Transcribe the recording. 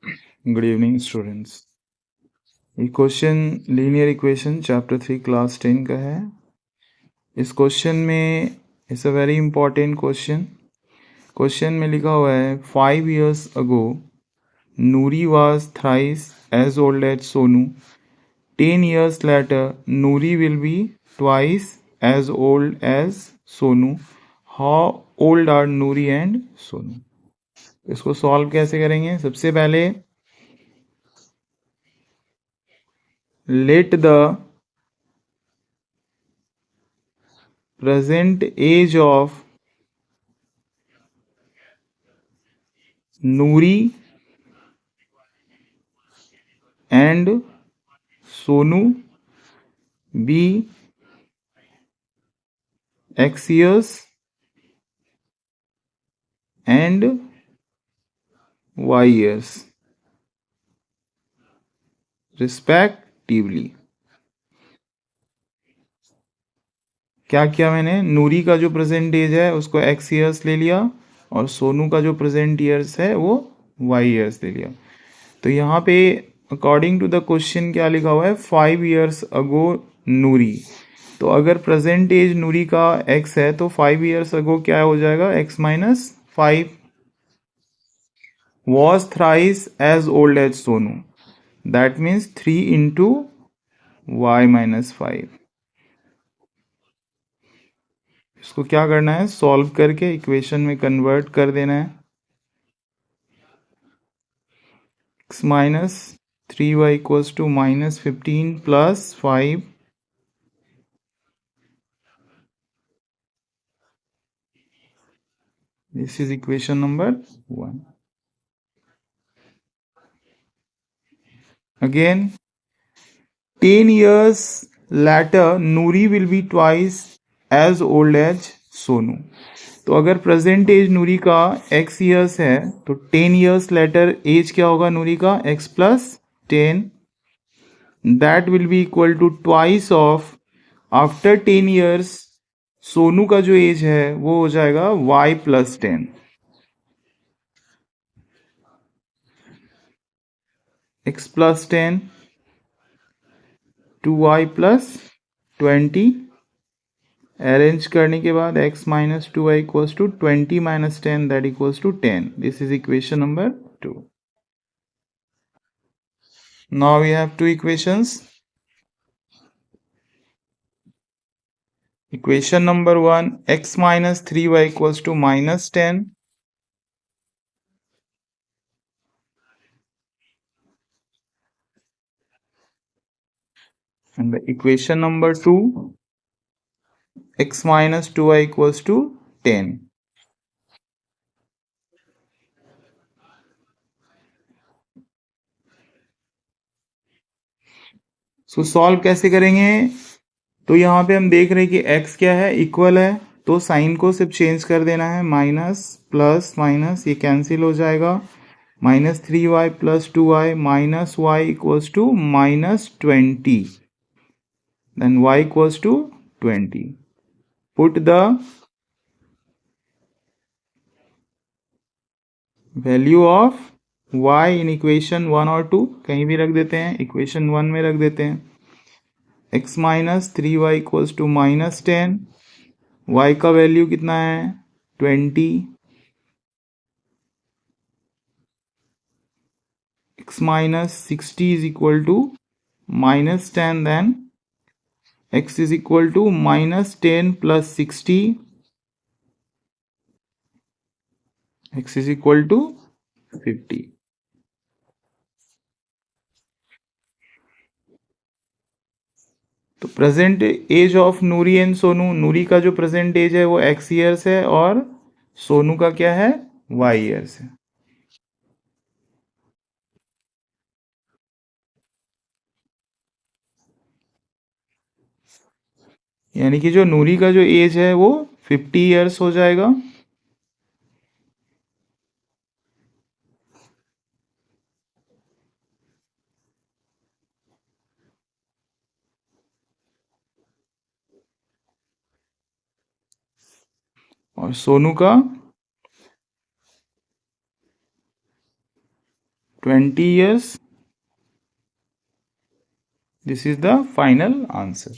Good evening students. ये question linear equation chapter 3 class 10 का है। इस क्वेश्चन में it's a very important question. Question में लिखा हुआ है 5 years ago Noori was thrice as old as Sonu. 10 years later Noori will be twice as old as Sonu. How old are Noori and Sonu? इसको solve कैसे करेंगे? सबसे पहले let the present age of Noori and Sonu be x years and y years respectively। क्या किया मैंने? नूरी का जो प्रेजेंट एज है उसको x years ले लिया और सोनू का जो प्रेजेंट ईयर्स है वो y years ले लिया। तो यहाँ पे अकॉर्डिंग टू द क्वेश्चन क्या लिखा हुआ है? 5 years ago नूरी। तो अगर प्रेजेंट एज नूरी का x है तो 5 years ago क्या हो जाएगा? x minus 5। was thrice as old as Sonu. That means 3 into y minus 5। इसको क्या करना है? सॉल्व करके इक्वेशन में कन्वर्ट कर देना है। x minus 3y equals to minus 15 plus 5। This is equation number 1. Again, 10 years later Nuri will be twice as old as Sonu। तो अगर प्रेजेंट एज नूरी का x ईयर्स है तो 10 ईयर्स लेटर एज क्या होगा नूरी का? x plus 10। That will be equal to twice of after 10 years Sonu का जो एज है वो हो जाएगा y plus 10। x plus 10 2y plus 20। Arrange करने के बाद x minus 2y equals to 20 minus 10 that equals to 10। This is equation number 2। Now we have two equations. Equation number 1, x minus 3y equals to minus 10. And the equation number 2, x minus 2y equals to 10. So solve कैसे करेंगे? तो यहाँ पे हम देख रहे हैं कि x क्या है? इक्वल है। तो साइन को सिर्फ चेंज कर देना है। माइनस प्लस माइनस ये कैंसिल हो जाएगा। Minus 3y plus 2y minus y equals to minus 20। Then y equals to 20। Put the value of y in equation 1 और 2 कहीं भी रख देते हैं। इक्वेशन 1 में रख देते हैं। x minus 3y equals to minus 10। y का वैल्यू कितना है? 20। x minus 60 is equal to minus 10। Then x is equal to minus 10 plus 60। x is equal to 50। तो present age of Noori and Sonu, Noori का जो प्रेजेंट एज है वो x years है और सोनू का क्या है? y ईयर्स है। यानी कि जो नूरी का जो एज है वो 50 ईयर्स हो जाएगा। और सोनू का 20 years. This is the final answer.